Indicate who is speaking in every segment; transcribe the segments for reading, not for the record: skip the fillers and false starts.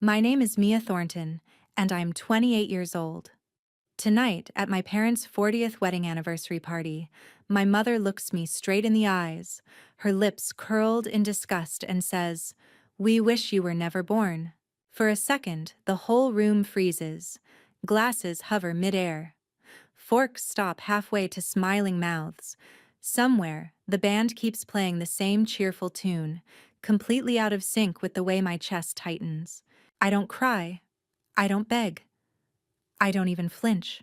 Speaker 1: My name is Mia Thornton, and I'm 28 years old. Tonight, at my parents' 40th wedding anniversary party, my mother looks me straight in the eyes, her lips curled in disgust, and says, "We wish you were never born." For a second, the whole room freezes. Glasses hover midair. Forks stop halfway to smiling mouths. Somewhere, the band keeps playing the same cheerful tune, completely out of sync with the way my chest tightens. I don't cry. I don't beg. I don't even flinch.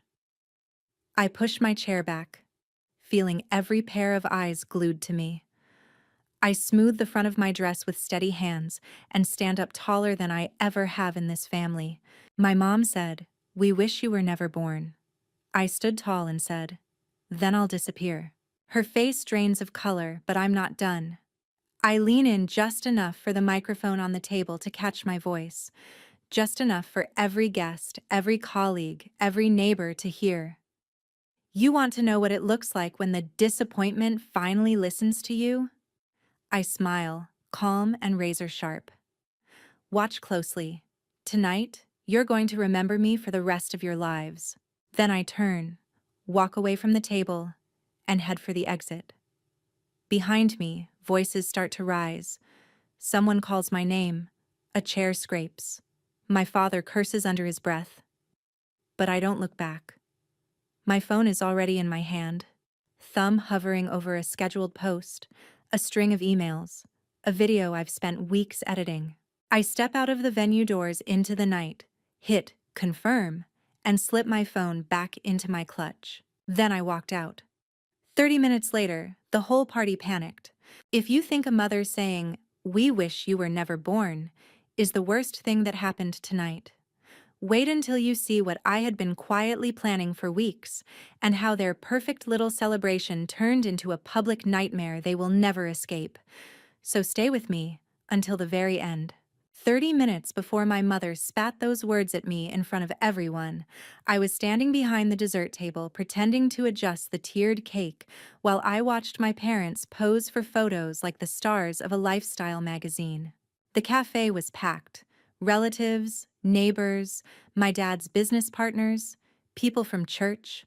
Speaker 1: I push my chair back, feeling every pair of eyes glued to me. I smooth the front of my dress with steady hands and stand up taller than I ever have in this family. My mom said, "We wish you were never born." I stood tall and said, "Then I'll disappear." Her face drains of color, but I'm not done. I lean in just enough for the microphone on the table to catch my voice, just enough for every guest, every colleague, every neighbor to hear. "You want to know what it looks like when the disappointment finally listens to you?" I smile, calm and razor sharp. "Watch closely. Tonight, you're going to remember me for the rest of your lives." Then I turn, walk away from the table, and head for the exit. Behind me, voices start to rise. Someone calls my name. A chair scrapes. My father curses under his breath. But I don't look back. My phone is already in my hand, thumb hovering over a scheduled post, a string of emails, a video I've spent weeks editing. I step out of the venue doors into the night, hit confirm, and slip my phone back into my clutch. Then I walked out. 30 minutes later, the whole party panicked. If you think a mother saying, "We wish you were never born," is the worst thing that happened tonight, wait until you see what I had been quietly planning for weeks, and how their perfect little celebration turned into a public nightmare they will never escape. So stay with me until the very end. 30 minutes before my mother spat those words at me in front of everyone, I was standing behind the dessert table pretending to adjust the tiered cake while I watched my parents pose for photos like the stars of a lifestyle magazine. The cafe was packed. Relatives, neighbors, my dad's business partners, people from church,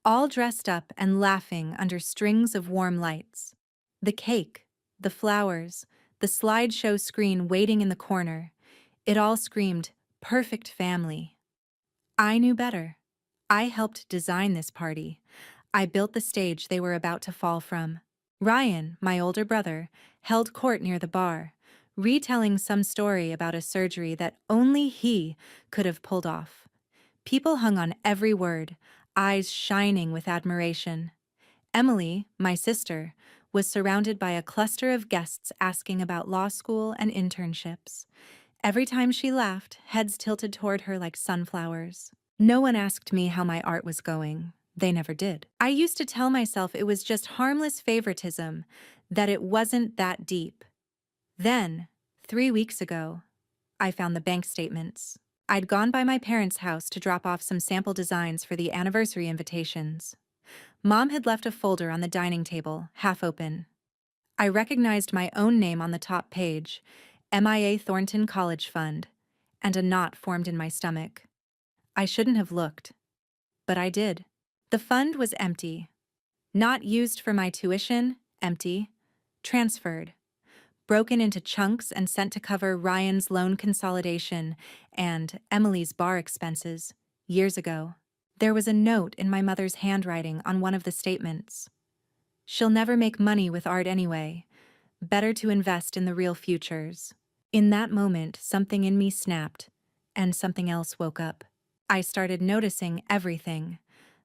Speaker 1: all dressed up and laughing under strings of warm lights. The cake, the flowers, the slideshow screen waiting in the corner, it all screamed, "Perfect family." I knew better. I helped design this party. I built the stage they were about to fall from. Ryan, my older brother, held court near the bar, retelling some story about a surgery that only he could have pulled off. People hung on every word, eyes shining with admiration. Emily, my sister, was surrounded by a cluster of guests asking about law school and internships. Every time she laughed, heads tilted toward her like sunflowers. No one asked me how my art was going. They never did. I used to tell myself it was just harmless favoritism, that it wasn't that deep. Then, 3 weeks ago, I found the bank statements. I'd gone by my parents' house to drop off some sample designs for the anniversary invitations. Mom had left a folder on the dining table, half open. I recognized my own name on the top page, MIA Thornton College Fund, and a knot formed in my stomach. I shouldn't have looked, but I did. The fund was empty. Not used for my tuition, empty. Transferred. Broken into chunks and sent to cover Ryan's loan consolidation and Emily's bar expenses, years ago. There was a note in my mother's handwriting on one of the statements. "She'll never make money with art anyway. Better to invest in the real futures." In that moment, something in me snapped, and something else woke up. I started noticing everything.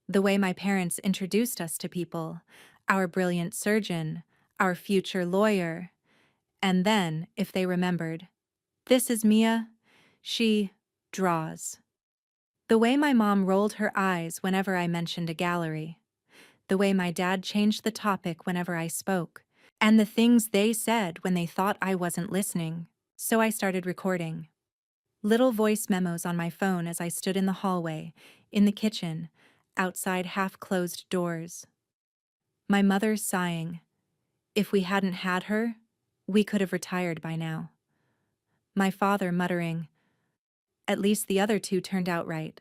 Speaker 1: The way my parents introduced us to people, our brilliant surgeon, our future lawyer, and then, if they remembered, "This is Mia. She draws." The way my mom rolled her eyes whenever I mentioned a gallery. The way my dad changed the topic whenever I spoke. And the things they said when they thought I wasn't listening. So I started recording. Little voice memos on my phone as I stood in the hallway, in the kitchen, outside half-closed doors. My mother sighing. If we hadn't had her, we could have retired by now. My father muttering, At least the other two turned out right.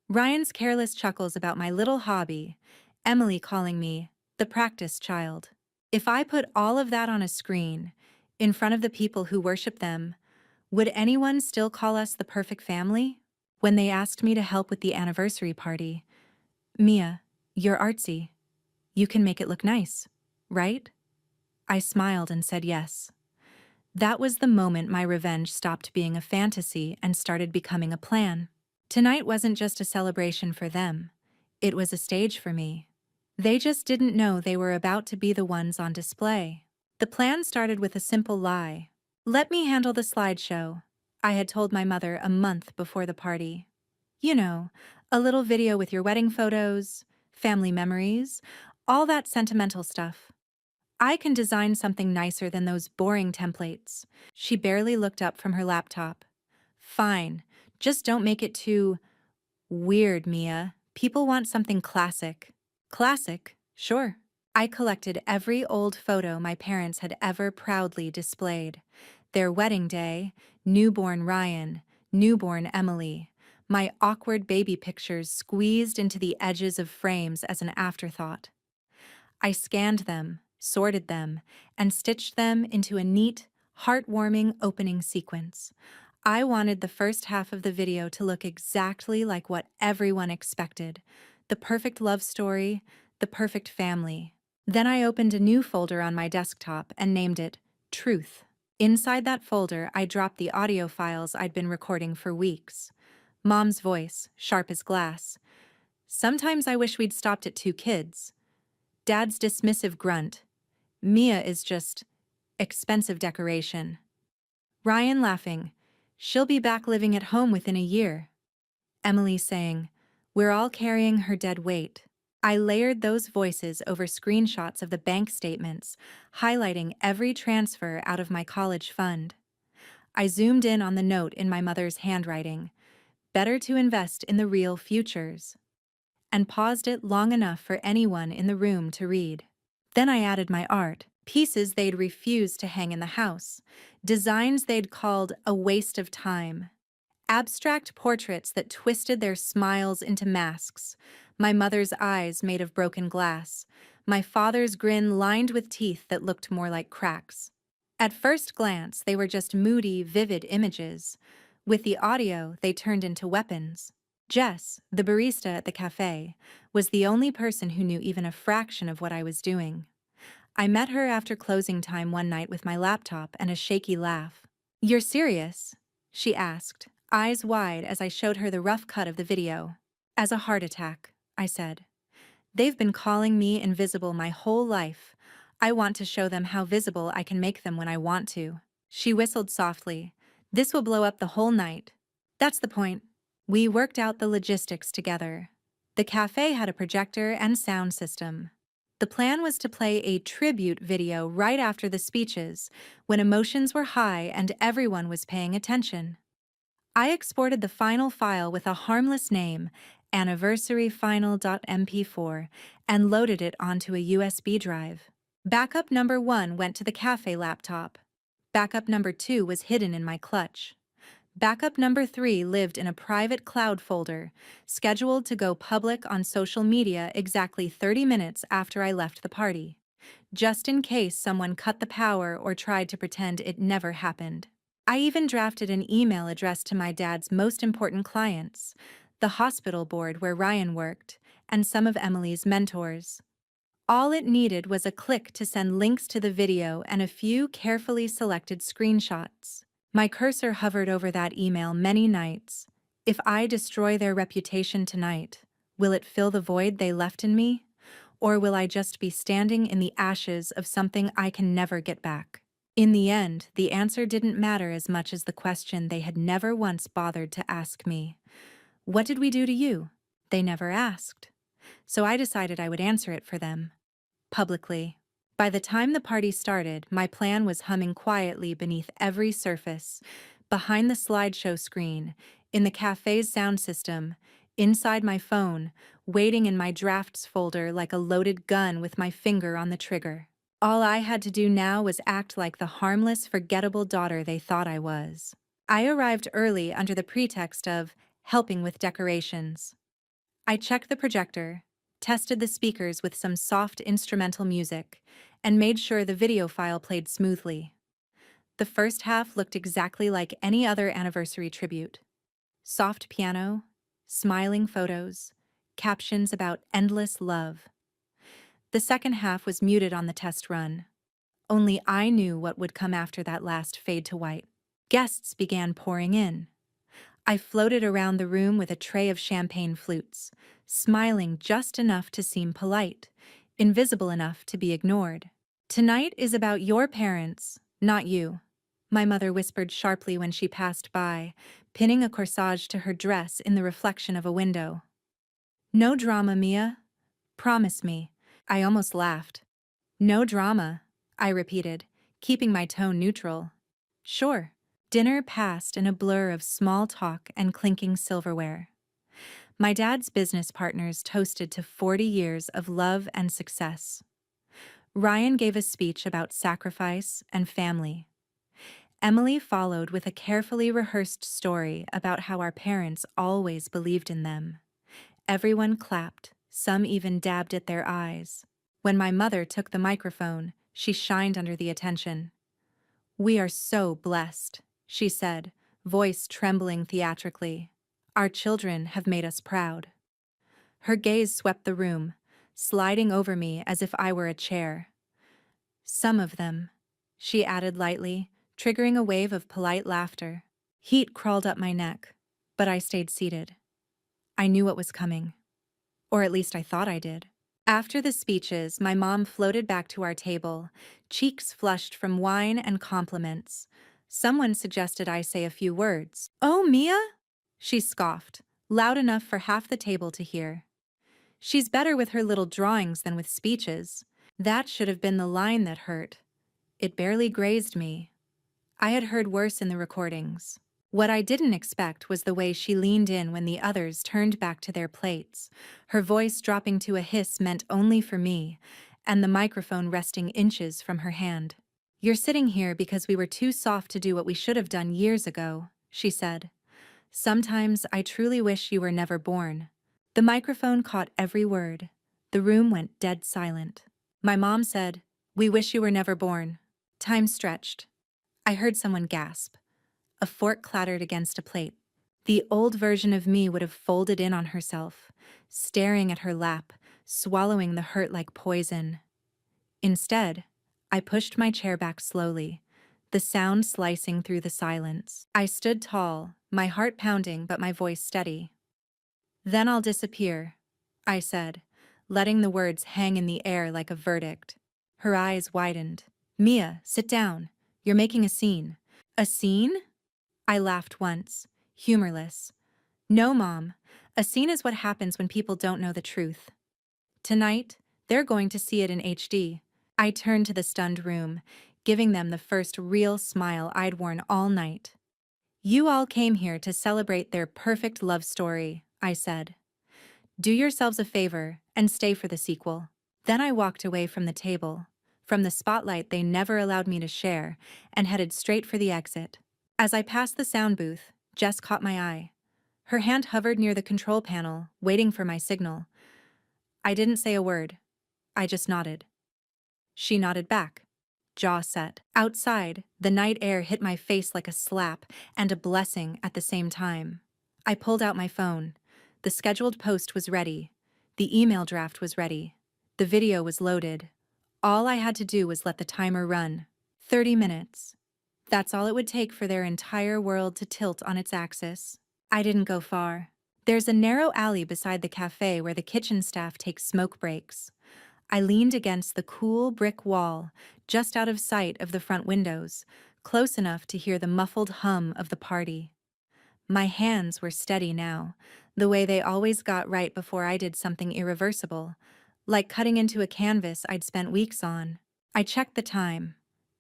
Speaker 1: Ryan's careless chuckles about my little hobby, Emily calling me the practice child. If I put all of that on a screen, in front of the people who worship them, would anyone still call us the perfect family? When they asked me to help with the anniversary party, Mia, you're artsy. You can make it look nice, right? I smiled and said yes. That was the moment my revenge stopped being a fantasy and started becoming a plan. Tonight wasn't just a celebration for them. It was a stage for me. They just didn't know they were about to be the ones on display. The plan started with a simple lie. Let me handle the slideshow, I had told my mother a month before the party. You know, a little video with your wedding photos, family memories, all that sentimental stuff. I can design something nicer than those boring templates. She barely looked up from her laptop. Fine, just don't make it too weird, Mia. People want something classic. Classic? Sure. I collected every old photo my parents had ever proudly displayed. Their wedding day, newborn Ryan, newborn Emily, my awkward baby pictures squeezed into the edges of frames as an afterthought. I scanned them, sorted them, and stitched them into a neat, heartwarming opening sequence. I wanted the first half of the video to look exactly like what everyone expected: the perfect love story, the perfect family. Then I opened a new folder on my desktop and named it Truth. Inside that folder, I dropped the audio files I'd been recording for weeks. Mom's voice, sharp as glass. Sometimes I wish we'd stopped at 2 kids. Dad's dismissive grunt. Mia is just expensive decoration. Ryan laughing. She'll be back living at home within a year. Emily saying, we're all carrying her dead weight. I layered those voices over screenshots of the bank statements, highlighting every transfer out of my college fund. I zoomed in on the note in my mother's handwriting, better to invest in the real futures, and paused it long enough for anyone in the room to read. Then I added my art, pieces they'd refused to hang in the house, designs they'd called a waste of time, abstract portraits that twisted their smiles into masks, my mother's eyes made of broken glass, my father's grin lined with teeth that looked more like cracks. At first glance, they were just moody, vivid images. With the audio, they turned into weapons. Jess, the barista at the cafe, was the only person who knew even a fraction of what I was doing. I met her after closing time one night with my laptop and a shaky laugh. You're serious? She asked, eyes wide as I showed her the rough cut of the video. As a heart attack, I said. They've been calling me invisible my whole life. I want to show them how visible I can make them when I want to. She whistled softly. This will blow up the whole night. That's the point. We worked out the logistics together. The cafe had a projector and sound system. The plan was to play a tribute video right after the speeches, when emotions were high and everyone was paying attention. I exported the final file with a harmless name, anniversaryfinal.mp4, and loaded it onto a USB drive. Backup number 1 went to the cafe laptop. Backup number 2 was hidden in my clutch. Backup number 3 lived in a private cloud folder, scheduled to go public on social media exactly 30 minutes after I left the party, just in case someone cut the power or tried to pretend it never happened. I even drafted an email addressed to my dad's most important clients, the hospital board where Ryan worked, and some of Emily's mentors. All it needed was a click to send links to the video and a few carefully selected screenshots. My cursor hovered over that email many nights. If I destroy their reputation tonight, will it fill the void they left in me? Or will I just be standing in the ashes of something I can never get back? In the end, the answer didn't matter as much as the question they had never once bothered to ask me. What did we do to you? They never asked. So I decided I would answer it for them. Publicly. By the time the party started, my plan was humming quietly beneath every surface, behind the slideshow screen, in the cafe's sound system, inside my phone, waiting in my drafts folder like a loaded gun with my finger on the trigger. All I had to do now was act like the harmless, forgettable daughter they thought I was. I arrived early under the pretext of helping with decorations. I checked the projector, tested the speakers with some soft instrumental music, and made sure the video file played smoothly. The first half looked exactly like any other anniversary tribute. Soft piano, smiling photos, captions about endless love. The second half was muted on the test run. Only I knew what would come after that last fade to white. Guests began pouring in. I floated around the room with a tray of champagne flutes, smiling just enough to seem polite, invisible enough to be ignored. "Tonight is about your parents, not you," my mother whispered sharply when she passed by, pinning a corsage to her dress in the reflection of a window. "No drama, Mia. Promise me." I almost laughed. "No drama," I repeated, keeping my tone neutral. "Sure." Dinner passed in a blur of small talk and clinking silverware. My dad's business partners toasted to 40 years of love and success. Ryan gave a speech about sacrifice and family. Emily followed with a carefully rehearsed story about how our parents always believed in them. Everyone clapped, some even dabbed at their eyes. When my mother took the microphone, she shined under the attention. "We are so blessed," she said, voice trembling theatrically. "Our children have made us proud." Her gaze swept the room, sliding over me as if I were a chair. "Some of them," she added lightly, triggering a wave of polite laughter. Heat crawled up my neck, but I stayed seated. I knew what was coming. Or at least I thought I did. After the speeches, my mom floated back to our table, cheeks flushed from wine and compliments. Someone suggested I say a few words. "Oh, Mia?" she scoffed, loud enough for half the table to hear. "She's better with her little drawings than with speeches." That should have been the line that hurt. It barely grazed me. I had heard worse in the recordings. What I didn't expect was the way she leaned in when the others turned back to their plates, her voice dropping to a hiss meant only for me, and the microphone resting inches from her hand. "You're sitting here because we were too soft to do what we should have done years ago," she said. "Sometimes I truly wish you were never born." The microphone caught every word. The room went dead silent. My mom said, "We wish you were never born." Time stretched. I heard someone gasp. A fork clattered against a plate. The old version of me would have folded in on herself, staring at her lap, swallowing the hurt like poison. Instead, I pushed my chair back slowly, the sound slicing through the silence. I stood tall, my heart pounding but my voice steady. "Then I'll disappear," I said, letting the words hang in the air like a verdict. Her eyes widened. "Mia, sit down. You're making a scene." "A scene?" I laughed once, humorless. "No, Mom. A scene is what happens when people don't know the truth. Tonight, they're going to see it in HD." I turned to the stunned room, giving them the first real smile I'd worn all night. "You all came here to celebrate their perfect love story," I said. "Do yourselves a favor and stay for the sequel." Then I walked away from the table, from the spotlight they never allowed me to share, and headed straight for the exit. As I passed the sound booth, Jess caught my eye. Her hand hovered near the control panel, waiting for my signal. I didn't say a word. I just nodded. She nodded back, jaw set. Outside, the night air hit my face like a slap and a blessing at the same time. I pulled out my phone. The scheduled post was ready. The email draft was ready. The video was loaded. All I had to do was let the timer run. 30 minutes. That's all it would take for their entire world to tilt on its axis. I didn't go far. There's a narrow alley beside the cafe where the kitchen staff takes smoke breaks. I leaned against the cool brick wall, just out of sight of the front windows, close enough to hear the muffled hum of the party. My hands were steady now, the way they always got right before I did something irreversible, like cutting into a canvas I'd spent weeks on. I checked the time.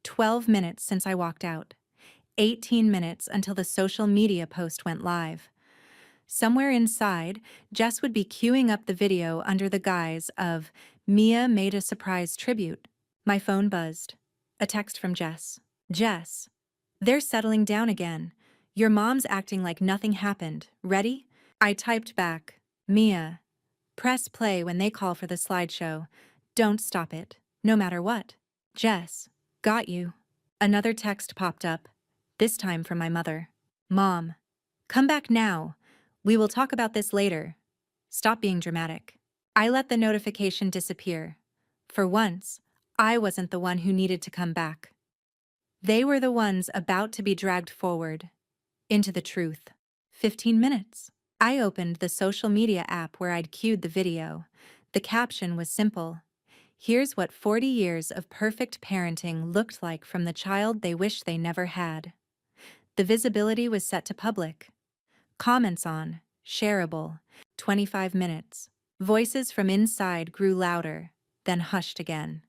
Speaker 1: 12 minutes since I walked out. 18 minutes until the social media post went live. Somewhere inside, Jess would be queuing up the video under the guise of "Mia made a surprise tribute." My phone buzzed. A text from Jess. "Jess, they're settling down again. Your mom's acting like nothing happened. Ready? I typed back, Mia, press play when they call for the slideshow. Don't stop it, no matter what. Jess, got you. Another text popped up, this time from my mother. Mom, come back now. We will talk about this later. Stop being dramatic. I let the notification disappear. For once, I wasn't the one who needed to come back. They were the ones about to be dragged forward, into the truth. 15 minutes. I opened the social media app where I'd queued the video. The caption was simple. Here's what 40 years of perfect parenting looked like from the child they wish they never had. The visibility was set to public. Comments on, shareable, 25 minutes. Voices from inside grew louder, then hushed again.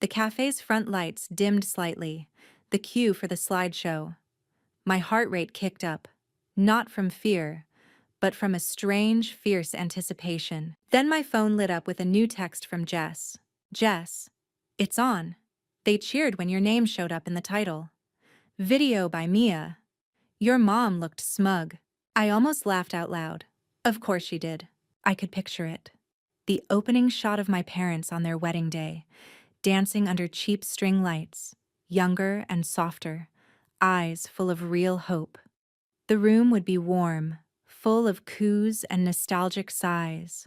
Speaker 1: The cafe's front lights dimmed slightly, the cue for the slideshow. My heart rate kicked up, not from fear, but from a strange, fierce anticipation. Then my phone lit up with a new text from Jess. Jess, it's on. They cheered when your name showed up in the title. Video by Mia. Your mom looked smug. I almost laughed out loud. Of course she did. I could picture it. The opening shot of my parents on their wedding day, dancing under cheap string lights, younger and softer, eyes full of real hope. The room would be warm, full of coos and nostalgic sighs.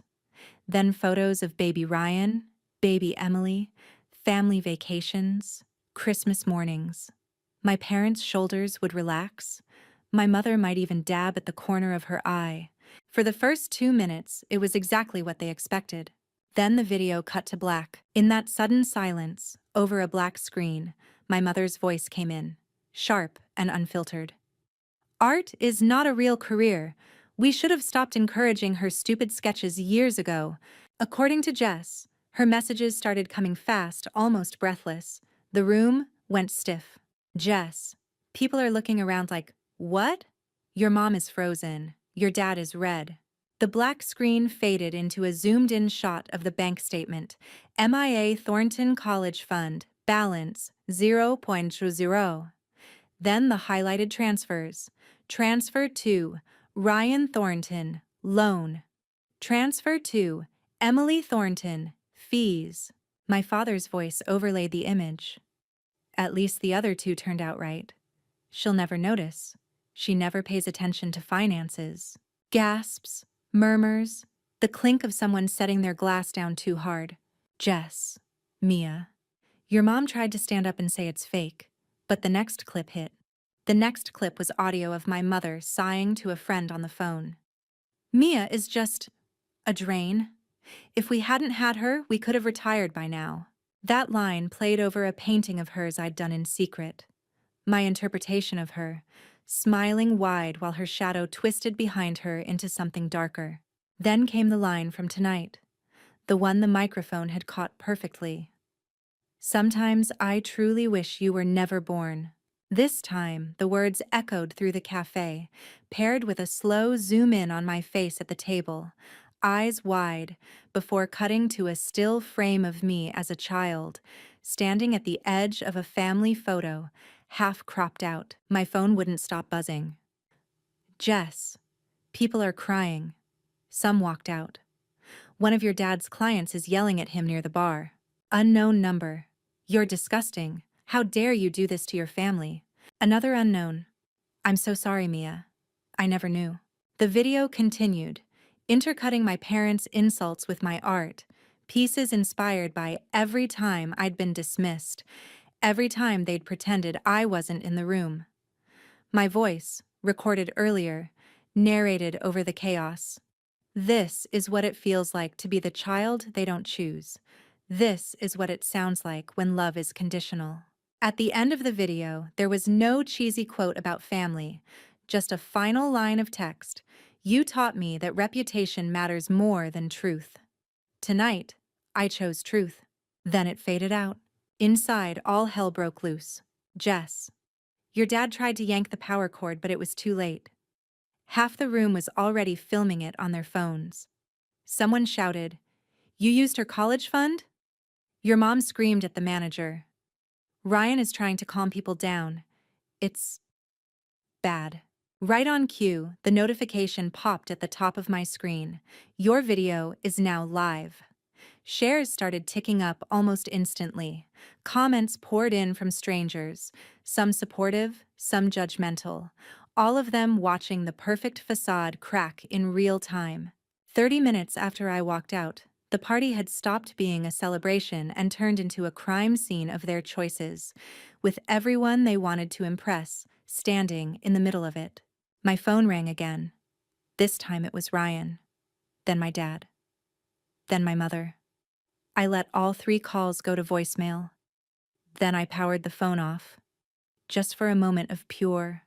Speaker 1: Then photos of baby Ryan, baby Emily, family vacations, Christmas mornings. My parents' shoulders would relax. My mother might even dab at the corner of her eye. For the first 2 minutes, it was exactly what they expected. Then the video cut to black. In that sudden silence, over a black screen, my mother's voice came in, sharp and unfiltered. Art is not a real career. We should have stopped encouraging her stupid sketches years ago. According to Jess, her messages started coming fast, almost breathless. The room went stiff. Jess, people are looking around like, what? Your mom is frozen. Your dad is red. The black screen faded into a zoomed-in shot of the bank statement. MIA Thornton College Fund, balance 0.0. Then the highlighted transfers. Transfer to Ryan Thornton, loan. Transfer to Emily Thornton, fees. My father's voice overlaid the image. At least the other two turned out right. She'll never notice. She never pays attention to finances. Gasps, murmurs, the clink of someone setting their glass down too hard. Jess, Mia. Your mom tried to stand up and say it's fake, but the next clip hit. The next clip was audio of my mother sighing to a friend on the phone. Mia is just a drain. If we hadn't had her, we could have retired by now. That line played over a painting of hers I'd done in secret. My interpretation of her, smiling wide while her shadow twisted behind her into something darker. Then came the line from tonight, the one the microphone had caught perfectly. Sometimes I truly wish you were never born. This time, the words echoed through the cafe, paired with a slow zoom in on my face at the table, eyes wide, before cutting to a still frame of me as a child, standing at the edge of a family photo, half cropped out. My phone wouldn't stop buzzing. Jess, people are crying. Some walked out. One of your dad's clients is yelling at him near the bar. Unknown number. You're disgusting. How dare you do this to your family? Another unknown. I'm so sorry, Mia. I never knew. The video continued, intercutting my parents' insults with my art, pieces inspired by every time I'd been dismissed, every time they'd pretended I wasn't in the room. My voice, recorded earlier, narrated over the chaos. This is what it feels like to be the child they don't choose. This is what it sounds like when love is conditional. At the end of the video, there was no cheesy quote about family, just a final line of text. You taught me that reputation matters more than truth. Tonight, I chose truth. Then it faded out. Inside, all hell broke loose. Jess. Your dad tried to yank the power cord, but it was too late. Half the room was already filming it on their phones. Someone shouted, "You used her college fund?" Your mom screamed at the manager. Ryan is trying to calm people down. It's Bad. Right on cue, the notification popped at the top of my screen. Your video is now live. Shares started ticking up almost instantly. Comments poured in from strangers, some supportive, some judgmental, all of them watching the perfect facade crack in real time. 30 minutes after I walked out, the party had stopped being a celebration and turned into a crime scene of their choices, with everyone they wanted to impress standing in the middle of it. My phone rang again. This time it was Ryan, then my dad, then my mother. I let all 3 calls go to voicemail. Then I powered the phone off, just for a moment of pure,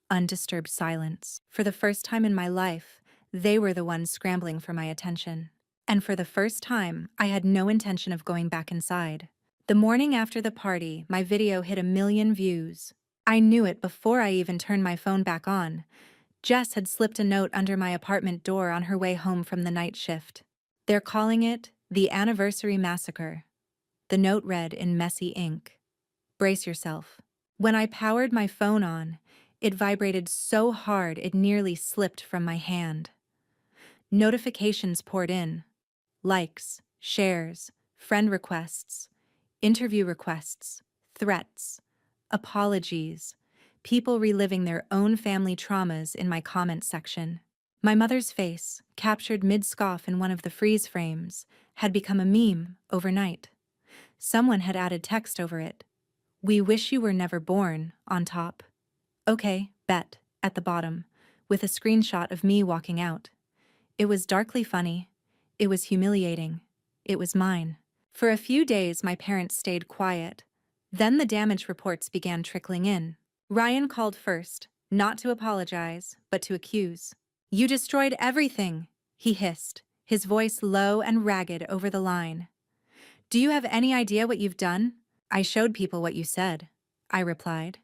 Speaker 1: undisturbed silence. For the first time in my life, they were the ones scrambling for my attention. And for the first time, I had no intention of going back inside. The morning after the party, my video hit 1 million views. I knew it before I even turned my phone back on. Jess had slipped a note under my apartment door on her way home from the night shift. They're calling it the Anniversary Massacre. The note read in messy ink. Brace yourself. When I powered my phone on, it vibrated so hard it nearly slipped from my hand. Notifications poured in. Likes, shares, friend requests, interview requests, threats, apologies, people reliving their own family traumas in my comment section. My mother's face, captured mid-scoff in one of the freeze frames, had become a meme overnight. Someone had added text over it. "We wish you were never born," on top. "Okay, bet," at the bottom, with a screenshot of me walking out. It was darkly funny. It was humiliating. It was mine. For a few days, my parents stayed quiet. Then the damage reports began trickling in. Ryan called first, not to apologize, but to accuse. "You destroyed everything," he hissed, his voice low and ragged over the line. "Do you have any idea what you've done?" "I showed people what you said," I replied.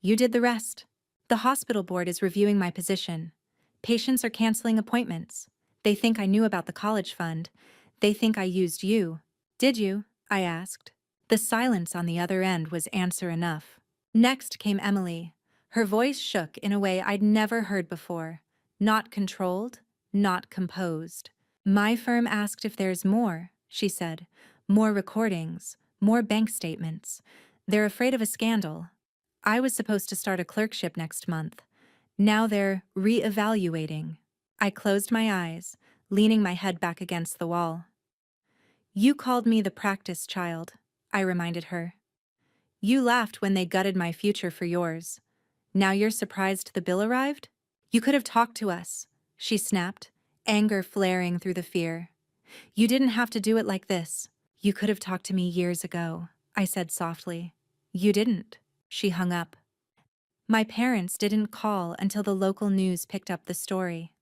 Speaker 1: "You did the rest." "The hospital board is reviewing my position. Patients are canceling appointments. They think I knew about the college fund. They think I used you." "Did you?" I asked. The silence on the other end was answer enough. Next came Emily. Her voice shook in a way I'd never heard before. Not controlled, not composed. "My firm asked if there's more," she said. "More recordings, more bank statements. They're afraid of a scandal. I was supposed to start a clerkship next month. Now they're re-evaluating." I closed my eyes, leaning my head back against the wall. "You called me the practice child," I reminded her. "You laughed when they gutted my future for yours. Now you're surprised the bill arrived? You could have talked to us," she snapped, anger flaring through the fear. "You didn't have to do it like this. You could have talked to me years ago," I said softly. "You didn't." She hung up. My parents didn't call until the local news picked up the story.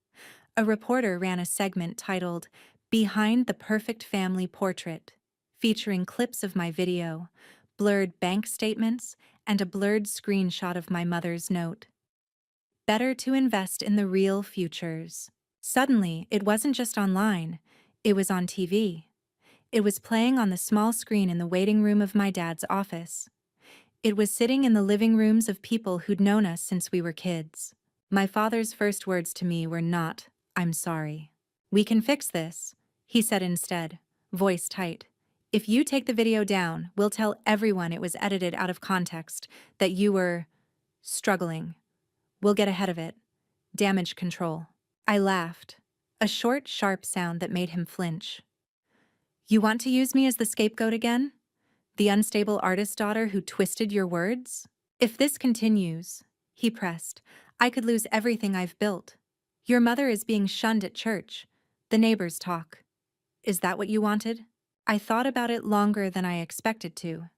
Speaker 1: A reporter ran a segment titled "Behind the Perfect Family Portrait," featuring clips of my video, blurred bank statements, and a blurred screenshot of my mother's note. Better to invest in the real futures. Suddenly, it wasn't just online, it was on TV. It was playing on the small screen in the waiting room of my dad's office. It was sitting in the living rooms of people who'd known us since we were kids. My father's first words to me were not, "I'm sorry." "We can fix this," he said instead, voice tight. "If you take the video down, we'll tell everyone it was edited out of context, that you were struggling. We'll get ahead of it. Damage control." I laughed, a short, sharp sound that made him flinch. "You want to use me as the scapegoat again? The unstable artist daughter who twisted your words? If this continues," he pressed, "I could lose everything I've built. Your mother is being shunned at church. The neighbors talk. Is that what you wanted?" I thought about it longer than I expected to.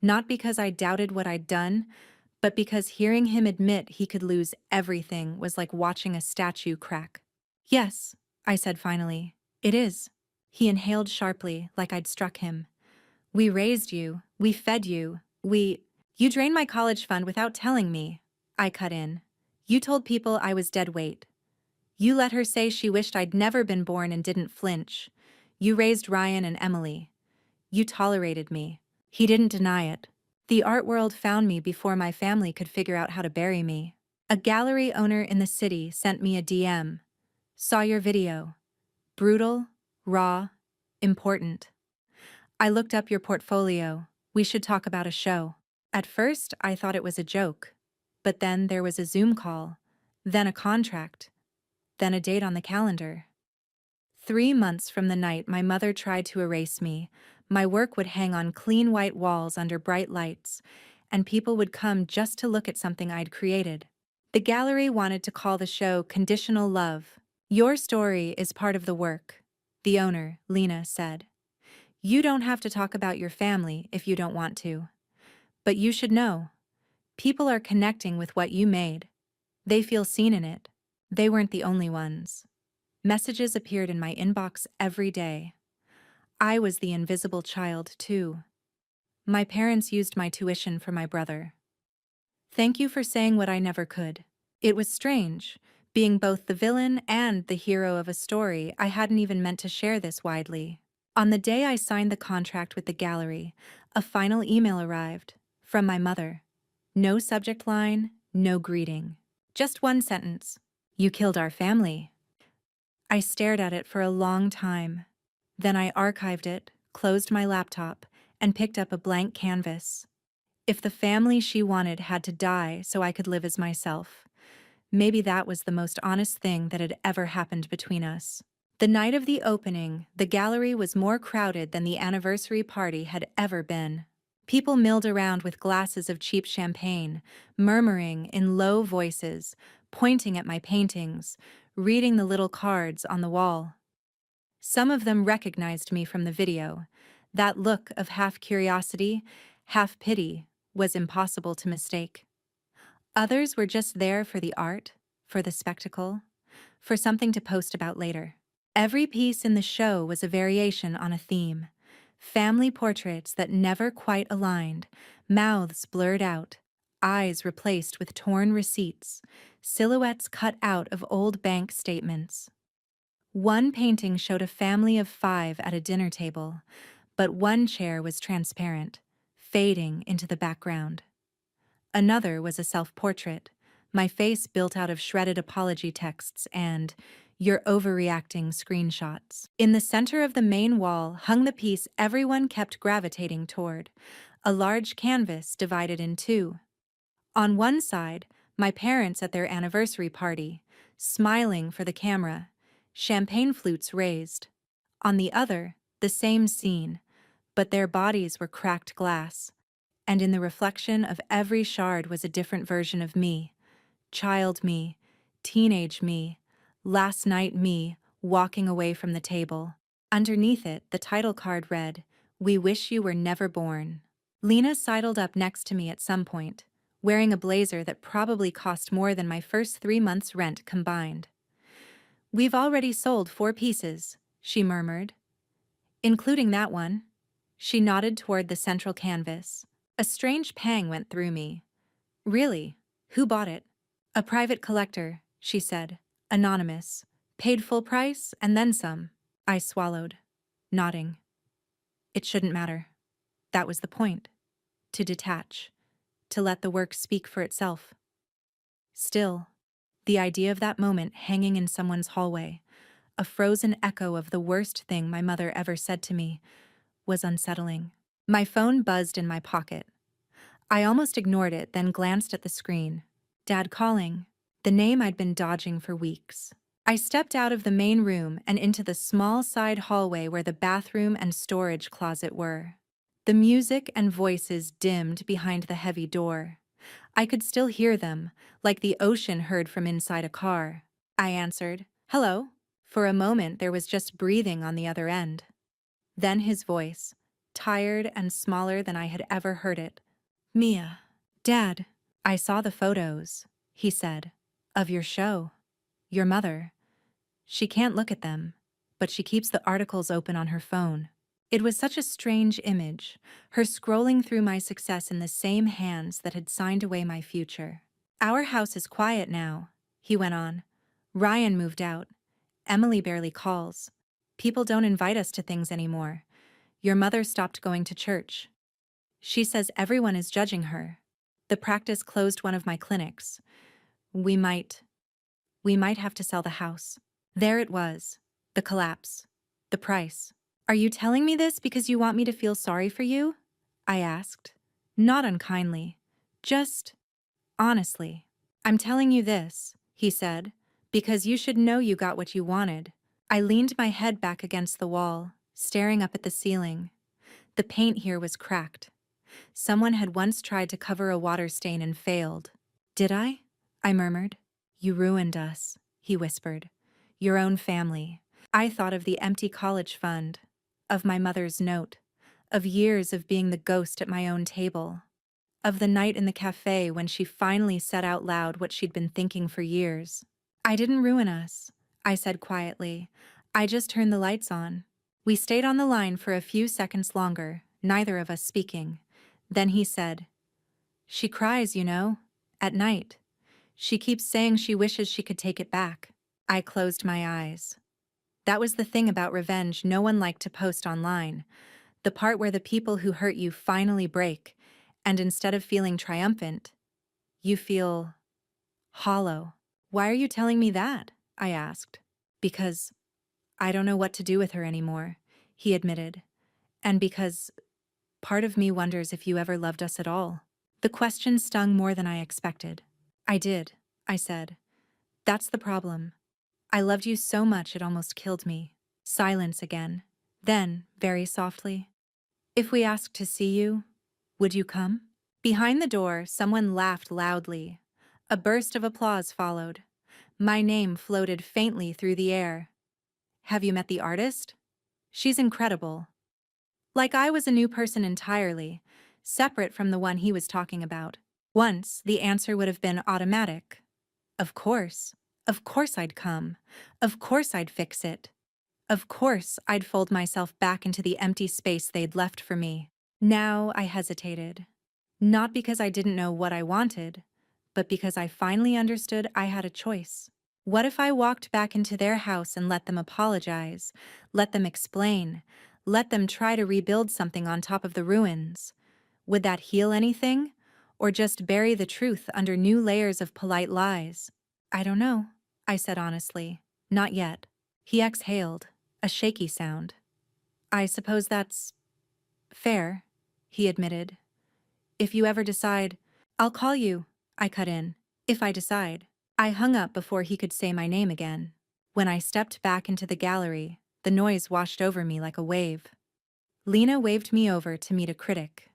Speaker 1: Not because I doubted what I'd done, but because hearing him admit he could lose everything was like watching a statue crack. "Yes," I said finally, "it is." He inhaled sharply, like I'd struck him. "We raised you, we fed you, You drained my college fund without telling me," I cut in. "You told people I was dead weight. You let her say she wished I'd never been born and didn't flinch. You raised Ryan and Emily. You tolerated me." He didn't deny it. "The art world found me before my family could figure out how to bury me." A gallery owner in the city sent me a DM. Saw your video. Brutal, raw, important. I looked up your portfolio. We should talk about a show. At first, I thought it was a joke. But then there was a Zoom call, then a contract, then a date on the calendar. 3 months from the night my mother tried to erase me, my work would hang on clean white walls under bright lights, and people would come just to look at something I'd created. The gallery wanted to call the show Conditional Love. Your story is part of the work, the owner, Lena, said. You don't have to talk about your family if you don't want to. But you should know. People are connecting with what you made. They feel seen in it. They weren't the only ones. Messages appeared in my inbox every day. I was the invisible child, too. My parents used my tuition for my brother. Thank you for saying what I never could. It was strange, being both the villain and the hero of a story I hadn't even meant to share this widely. On the day I signed the contract with the gallery, a final email arrived, from my mother. No subject line, no greeting. Just one sentence. You killed our family. I stared at it for a long time. Then I archived it, closed my laptop, and picked up a blank canvas. If the family she wanted had to die so I could live as myself, maybe that was the most honest thing that had ever happened between us. The night of the opening, the gallery was more crowded than the anniversary party had ever been. People milled around with glasses of cheap champagne, murmuring in low voices, pointing at my paintings, reading the little cards on the wall. Some of them recognized me from the video. That look of half curiosity, half pity was impossible to mistake. Others were just there for the art, for the spectacle, for something to post about later. Every piece in the show was a variation on a theme. Family portraits that never quite aligned, mouths blurred out, eyes replaced with torn receipts, silhouettes cut out of old bank statements. One painting showed a family of 5 at a dinner table, but one chair was transparent, fading into the background. Another was a self-portrait, my face built out of shredded apology texts and "you're overreacting" screenshots. In the center of the main wall hung the piece everyone kept gravitating toward, a large canvas divided in 2. On one side, my parents at their anniversary party, smiling for the camera, champagne flutes raised. On the other, the same scene, but their bodies were cracked glass, and in the reflection of every shard was a different version of me. Child me, teenage me, last night me, walking away from the table. Underneath it, the title card read, "We wish you were never born." Lena sidled up next to me at some point, wearing a blazer that probably cost more than my first 3 months' rent combined. "We've already sold 4 pieces," she murmured. "Including that one." She nodded toward the central canvas. A strange pang went through me. "Really? Who bought it?" "A private collector," she said. "Anonymous. Paid full price and then some." I swallowed, nodding. It shouldn't matter. That was the point. To detach. To let the work speak for itself. Still, the idea of that moment hanging in someone's hallway, a frozen echo of the worst thing my mother ever said to me, was unsettling. My phone buzzed in my pocket. I almost ignored it, then glanced at the screen. Dad calling. The name I'd been dodging for weeks. I stepped out of the main room and into the small side hallway where the bathroom and storage closet were. The music and voices dimmed behind the heavy door. I could still hear them, like the ocean heard from inside a car. I answered, "Hello." For a moment there was just breathing on the other end. Then his voice, tired and smaller than I had ever heard it. "Mia." "Dad." "I saw the photos," he said, "of your show. Your mother. She can't look at them, but she keeps the articles open on her phone." It was such a strange image, her scrolling through my success in the same hands that had signed away my future. "Our house is quiet now," he went on. "Ryan moved out. Emily barely calls. People don't invite us to things anymore. Your mother stopped going to church. She says everyone is judging her. The practice closed one of my clinics. We might. We might have to sell the house. There it was. The collapse. The price. Are you telling me this because you want me to feel sorry for you? I asked. Not unkindly. Just honestly. I'm telling you this, he said, because you should know you got what you wanted. I leaned my head back against the wall, staring up at the ceiling. The paint here was cracked. Someone had once tried to cover a water stain and failed. Did I? I murmured. You ruined us, he whispered. Your own family. I thought of the empty college fund, of my mother's note, of years of being the ghost at my own table, of the night in the cafe when she finally said out loud what she'd been thinking for years. I didn't ruin us, I said quietly. I just turned the lights on. We stayed on the line for a few seconds longer, neither of us speaking. Then he said, She cries, you know, at night. She keeps saying she wishes she could take it back. I closed my eyes. That was the thing about revenge no one liked to post online. The part where the people who hurt you finally break, and instead of feeling triumphant, you feel hollow. Why are you telling me that? I asked. Because I don't know what to do with her anymore, he admitted. And because part of me wonders if you ever loved us at all. The question stung more than I expected. I did, I said. That's the problem. I loved you so much it almost killed me. Silence again. Then, very softly, if we asked to see you, would you come? Behind the door, someone laughed loudly. A burst of applause followed. My name floated faintly through the air. Have you met the artist? She's incredible. Like I was a new person entirely, separate from the one he was talking about. Once, the answer would have been automatic. Of course. Of course I'd come. Of course I'd fix it. Of course I'd fold myself back into the empty space they'd left for me. Now I hesitated. Not because I didn't know what I wanted, but because I finally understood I had a choice. What if I walked back into their house and let them apologize, let them explain, let them try to rebuild something on top of the ruins? Would that heal anything? Or just bury the truth under new layers of polite lies? I don't know, I said honestly. Not yet. He exhaled, a shaky sound. I suppose that's fair, he admitted. If you ever decide, I'll call you, I cut in. If I decide. I hung up before he could say my name again. When I stepped back into the gallery, the noise washed over me like a wave. Lena waved me over to meet a critic.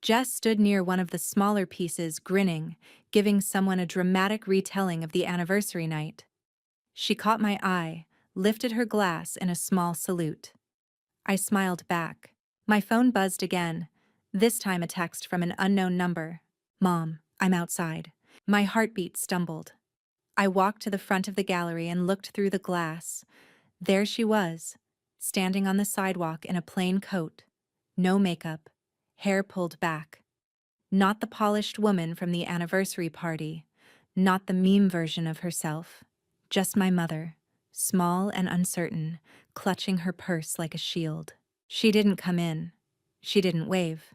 Speaker 1: Jess stood near one of the smaller pieces, grinning, giving someone a dramatic retelling of the anniversary night. She caught my eye, lifted her glass in a small salute. I smiled back. My phone buzzed again, this time a text from an unknown number. Mom, I'm outside. My heartbeat stumbled. I walked to the front of the gallery and looked through the glass. There she was, standing on the sidewalk in a plain coat. No makeup, hair pulled back. Not the polished woman from the anniversary party, not the meme version of herself. Just my mother, small and uncertain, clutching her purse like a shield. She didn't come in. She didn't wave.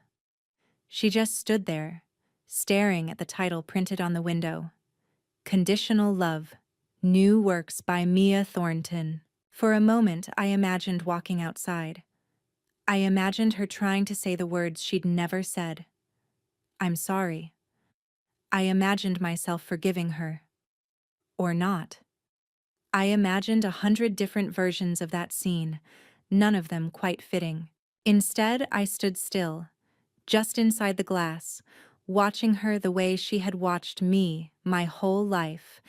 Speaker 1: She just stood there, staring at the title printed on the window. Conditional Love, New Works by Mia Thornton. For a moment, I imagined walking outside. I imagined her trying to say the words she'd never said. I'm sorry. I imagined myself forgiving her. Or not. I imagined 100 different versions of that scene, none of them quite fitting. Instead, I stood still, just inside the glass, watching her the way she had watched me my whole life,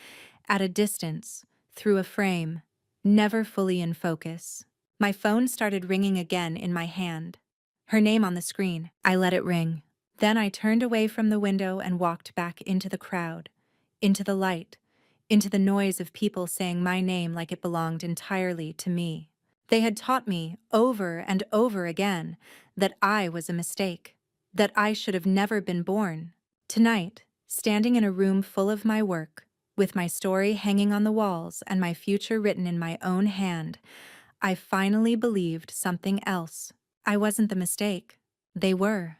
Speaker 1: at a distance, through a frame, never fully in focus. My phone started ringing again in my hand. Her name on the screen. I let it ring. Then I turned away from the window and walked back into the crowd, into the light, into the noise of people saying my name like it belonged entirely to me. They had taught me, over and over again, that I was a mistake, that I should have never been born. Tonight, standing in a room full of my work, with my story hanging on the walls and my future written in my own hand, I finally believed something else. I wasn't the mistake. They were.